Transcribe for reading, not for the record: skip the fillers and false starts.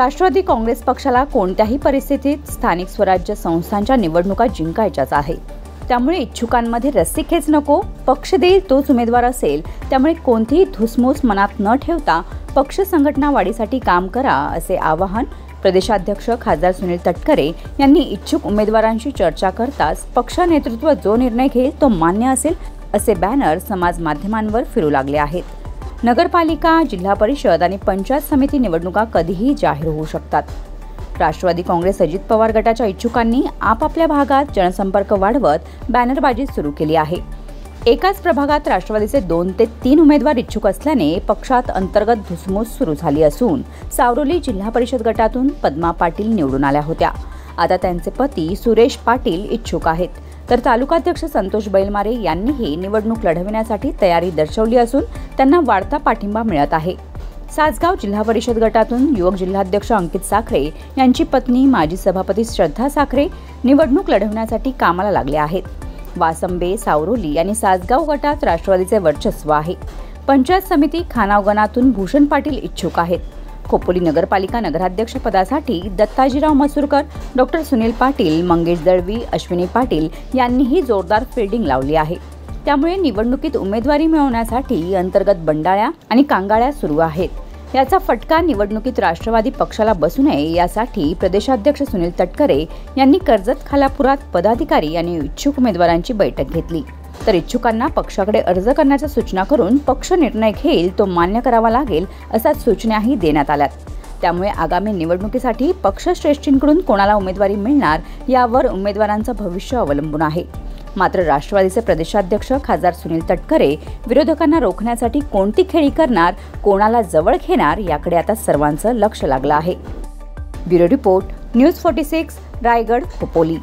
राष्ट्रवादी काँग्रेस पक्षाला कोणत्याही परिस्थितीत स्थानिक स्वराज्य संस्थांच्या निवडणुका जिंकायच्याच आहे। त्यामुळे इच्छुकांमध्ये रस्सीखेच नको, पक्ष देईल तोच उमेदवार असेल, त्यामुळे कोणतीही धुसमूस मनात न ठेवता पक्ष संघटना वाढीसाठी काम करा, असे आवाहन प्रदेशाध्यक्ष खासदार सुनील तटकरे यांनी इच्छुक उमेदवारांशी चर्चा करताच पक्ष नेतृत्व जो निर्णय घेईल तो मान्य असेल, असे बॅनर समाज माध्यमांवर फिरू लागले आहेत। नगरपालिका, जिल्हा परिषद आणि पंचायत समिती निवडणुका कधीही जाहीर होऊ शकतात। राष्ट्रवादी काँग्रेस अजित पवार गटाच्या इच्छुकांनी आपापल्या भागात जनसंपर्क वाढवत बॅनरबाजी सुरू केली आहे। एकाच प्रभागात राष्ट्रवादीचे 2 ते 3 उमेदवार इच्छुक असल्याने पक्षात अंतर्गत धुसमूस सुरू झाली असून सावरोली जिल्हा परिषद गटातून पद्मा पाटील निवडून आल्या होत्या। आता त्यांचे पती सुरेश पाटील इच्छुक आहेत, तर तालुकाध्यक्ष संतोष बैलमारे यांनीही निवडणूक लढविण्यासाठी तयारी दर्शवली असून त्यांना वाढता पाठिंबा मिळत आहे। सासगाव जिल्हा परिषद गटातून युवक जिल्हाध्यक्ष अंकित साखरे यांची पत्नी माजी सभापती श्रद्धा साखरे निवडणूक लढवण्यासाठी कामाला लागले आहेत। वासंबे, सावरोली आणि सासगाव गटात राष्ट्रवादीचे वर्चस्व आहे। पंचायत समिती खानावगणातून भूषण पाटील इच्छुक आहेत। खोपोली नगरपालिका नगराध्यक्ष पदासाठी दत्ताजीराव मसूरकर, डॉक्टर सुनील पाटील, मंगेश दळवी, अश्विनी पाटील यांनीही जोरदार फिल्डिंग लावली आहे। त्यामुळे निवडणुकीत उमेदवारी मिळवण्यासाठी अंतर्गत बंडाळ्या आणि कांगाळ्या सुरू आहेत। याचा फटका निवडणुकीत राष्ट्रवादी पक्षाला बसू नये यासाठी प्रदेशाध्यक्ष सुनील तटकरे यांनी कर्जत खालापुरात पदाधिकारी आणि इच्छुक उमेदवारांची बैठक घेतली, तर इच्छुकांना पक्षाकडे अर्ज करण्याच्या सूचना करून पक्ष निर्णय घेईल तो मान्य करावा लागेल अशा सूचनाही देण्यात आल्यात। त्यामुळे आगामी निवडणुकीसाठी पक्षश्रेष्ठींकडून कोणाला उमेदवारी मिळणार यावर उमेदवारांचं भविष्य अवलंबून आहे। मात्र राष्ट्रवादीचे प्रदेशाध्यक्ष खासदार सुनील तटकरे विरोधकांना रोखण्यासाठी कोणती खेळी करणार, कोणाला जवळ घेणार याकडे आता सर्वांचं लक्ष लागलं आहे। Bureau report, news 46, Raigad, Khopoli.